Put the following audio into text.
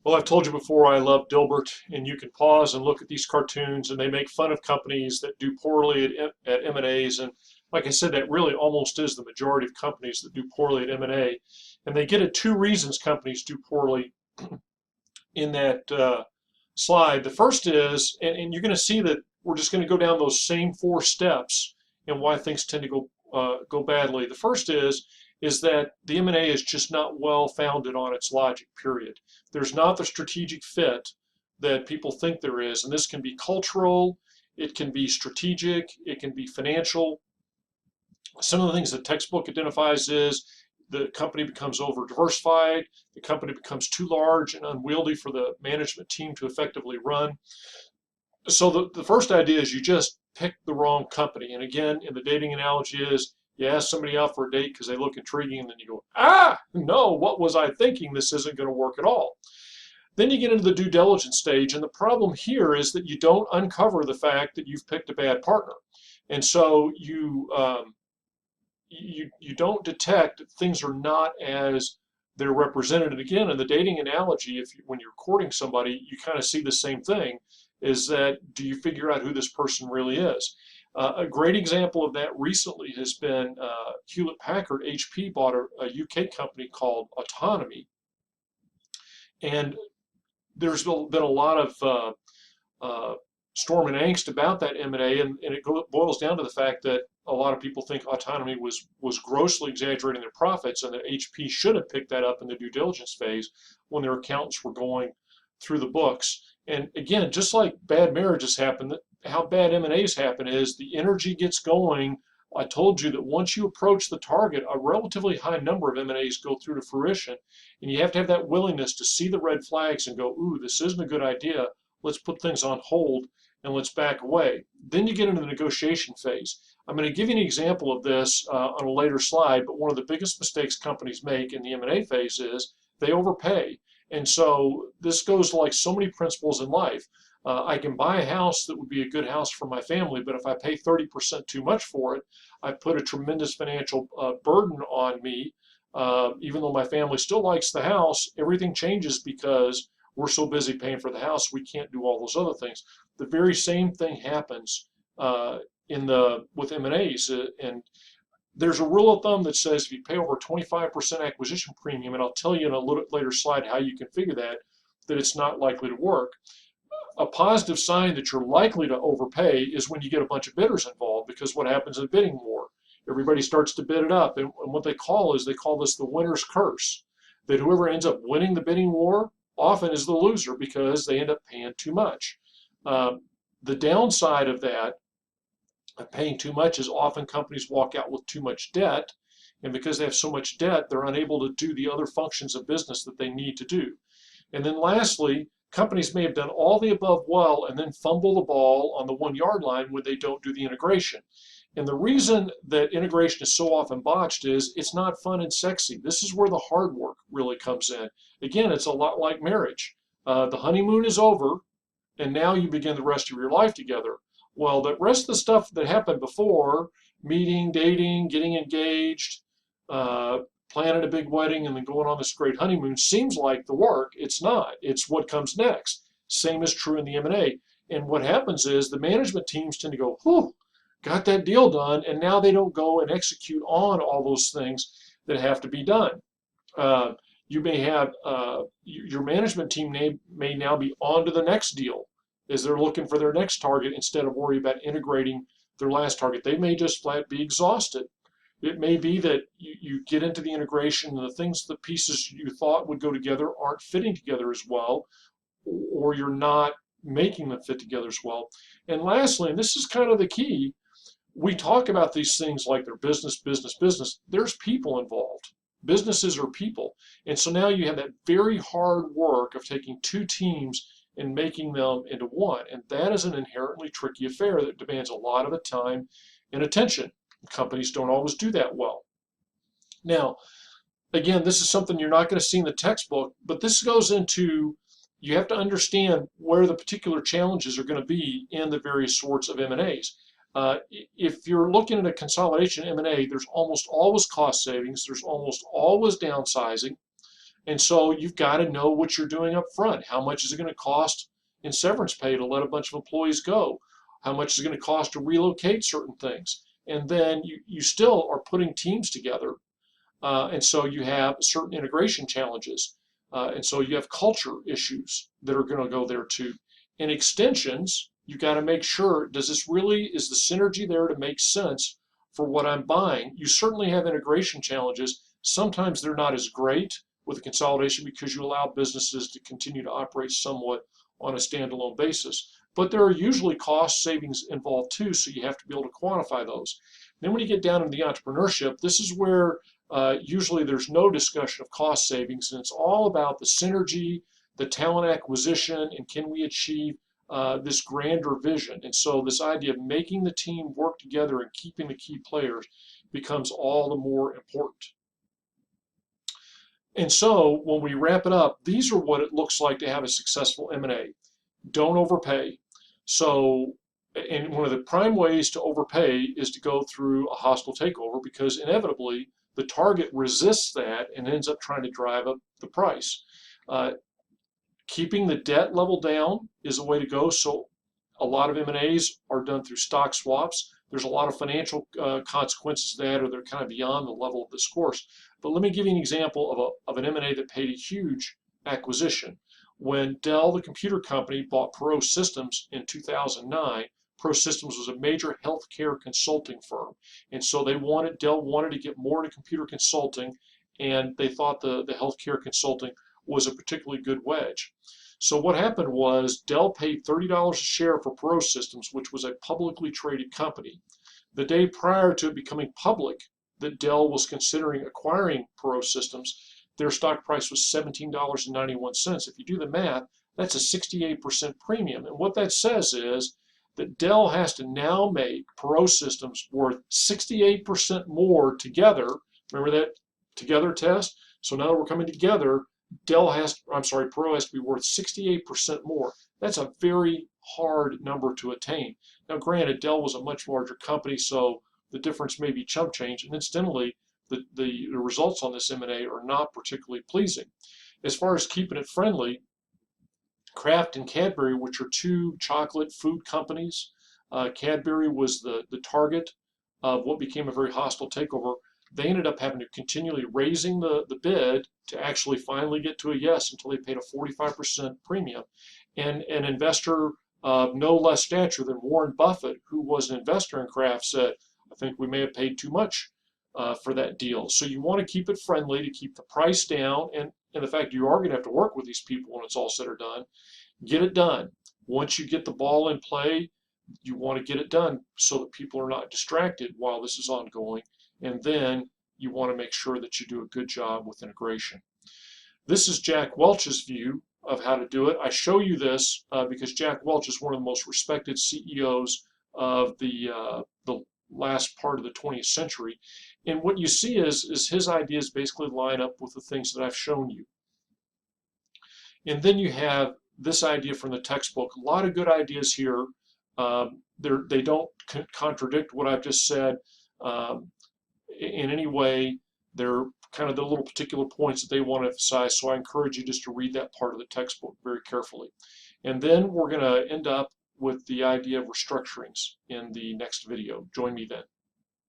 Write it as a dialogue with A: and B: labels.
A: Well, I've told you before, I love Dilbert, and you can pause and look at these cartoons, and they make fun of companies that do poorly at M&As. And like I said, that really almost is the majority of companies that do poorly at M&A. And they get at two reasons companies do poorly in that slide. The first is, and you're going to see that we're just going to go down those same four steps and why things tend to go badly. The first is that the M&A is just not well founded on its logic, period. There's not the strategic fit that people think there is, and this can be cultural, it can be strategic, it can be financial. Some of the things the textbook identifies is the company becomes over diversified, the company becomes too large and unwieldy for the management team to effectively run. So the first idea is you just picked the wrong company. And again, in the dating analogy is you ask somebody out for a date because they look intriguing, and then you go, no, what was I thinking? This isn't going to work at all. Then you get into the due diligence stage, and the problem here is that you don't uncover the fact that you've picked a bad partner. And so you don't detect that things are not as they're represented. And again, in the dating analogy, when you're courting somebody, you kind of see the same thing, is that do you figure out who this person really is? A great example of that recently has been Hewlett Packard. HP bought a UK company called Autonomy. And there's been a lot of storm and angst about that M&A, and it boils down to the fact that a lot of people think Autonomy was grossly exaggerating their profits, and that HP should have picked that up in the due diligence phase when their accountants were going through the books. And again, just like bad marriages happen, how bad M&As happen is the energy gets going. I told you that once you approach the target, a relatively high number of M&As go through to fruition, and you have to have that willingness to see the red flags and go, ooh, this isn't a good idea. Let's put things on hold and let's back away. Then you get into the negotiation phase. I'm going to give you an example of this on a later slide, but one of the biggest mistakes companies make in the M&A phase is they overpay. And so this goes like so many principles in life. I can buy a house that would be a good house for my family, but if I pay 30% too much for it, I put a tremendous financial burden on me. Even though my family still likes the house, everything changes because we're so busy paying for the house, we can't do all those other things. The very same thing happens with M&As, and there's a rule of thumb that says if you pay over 25% acquisition premium, and I'll tell you in a little bit later slide how you can figure that it's not likely to work. A positive sign that you're likely to overpay is when you get a bunch of bidders involved, because what happens in a bidding war? Everybody starts to bid it up, and what they call this the winner's curse, that whoever ends up winning the bidding war often is the loser because they end up paying too much. The downside of that, paying too much, is often companies walk out with too much debt, and because they have so much debt, they're unable to do the other functions of business that they need to do. And then lastly, companies may have done all the above well and then fumble the ball on the 1 yard line when they don't do the integration. And the reason that integration is so often botched is it's not fun and sexy. This is where the hard work really comes in. Again, it's a lot like marriage. The honeymoon is over, and now you begin the rest of your life together. Well, the rest of the stuff that happened before, meeting, dating, getting engaged, planning a big wedding, and then going on this great honeymoon, seems like the work. It's not. It's what comes next. Same is true in the M&A. And what happens is the management teams tend to go, whew, got that deal done, and now they don't go and execute on all those things that have to be done. You may have your management team may now be on to the next deal as they're looking for their next target instead of worry about integrating their last target. They may just flat be exhausted. It may be that you get into the integration and the pieces you thought would go together aren't fitting together as well, or you're not making them fit together as well. And lastly, and this is kind of the key, we talk about these things like they're business, business, business. There's people involved. Businesses are people. And so now you have that very hard work of taking two teams and making them into one. And that is an inherently tricky affair that demands a lot of the time and attention. Companies don't always do that well. Now, again, this is something you're not going to see in the textbook, but this goes into, you have to understand where the particular challenges are going to be in the various sorts of M&As. If you're looking at a consolidation M&A, there's almost always cost savings, there's almost always downsizing, And so you've got to know what you're doing up front. How much is it going to cost in severance pay to let a bunch of employees go? How much is it going to cost to relocate certain things? And then you still are putting teams together. And so you have certain integration challenges. And so you have culture issues that are going to go there too. In extensions, you got to make sure, is the synergy there to make sense for what I'm buying? You certainly have integration challenges. Sometimes they're not as great with the consolidation because you allow businesses to continue to operate somewhat on a standalone basis. But there are usually cost savings involved too, so you have to be able to quantify those. Then when you get down into the entrepreneurship, this is where usually there's no discussion of cost savings, and it's all about the synergy, the talent acquisition, and can we achieve this grander vision. And so this idea of making the team work together and keeping the key players becomes all the more important. And so when we wrap it up, these are what it looks like to have a successful M&A. Don't overpay. So, and one of the prime ways to overpay is to go through a hostile takeover, because inevitably the target resists that and ends up trying to drive up the price. Keeping the debt level down is a way to go. So a lot of M&As are done through stock swaps. There's a lot of financial consequences to that, or they're kind of beyond the level of this course. But let me give you an example of an M&A that paid a huge acquisition. When Dell, the computer company, bought Perot Systems in 2009, Perot Systems was a major healthcare consulting firm. And so Dell wanted to get more into computer consulting, and they thought the healthcare consulting was a particularly good wedge. So what happened was Dell paid $30 a share for Perot Systems, which was a publicly traded company. The day prior to it becoming public that Dell was considering acquiring Perot Systems, their stock price was $17.91. If you do the math, that's a 68% premium. And what that says is that Dell has to now make Perot Systems worth 68% more together. Remember that together test? So now that we're coming together, Perot has to be worth 68% more. That's a very hard number to attain. Now, granted, Dell was a much larger company, so the difference may be chump change. And incidentally, the results on this M&A are not particularly pleasing. As far as keeping it friendly, Kraft and Cadbury, which are two chocolate food companies, Cadbury was the target of what became a very hostile takeover. They ended up having to continually raising the bid to actually finally get to a yes, until they paid a 45% premium. And an investor of no less stature than Warren Buffett, who was an investor in Kraft, said, I think we may have paid too much for that deal. So you want to keep it friendly to keep the price down, and the fact you are going to have to work with these people when it's all said or done. Get it done. Once you get the ball in play, you want to get it done so that people are not distracted while this is ongoing. And then you want to make sure that you do a good job with integration. This is Jack Welch's view of how to do it. I show you this because Jack Welch is one of the most respected CEOs of the last part of the 20th century. And what you see is his ideas basically line up with the things that I've shown you. And then you have this idea from the textbook. A lot of good ideas here. They don't contradict what I've just said in any way. They're kind of the little particular points that they want to emphasize. So I encourage you just to read that part of the textbook very carefully. And then we're going to end up with the idea of restructurings in the next video. Join me then.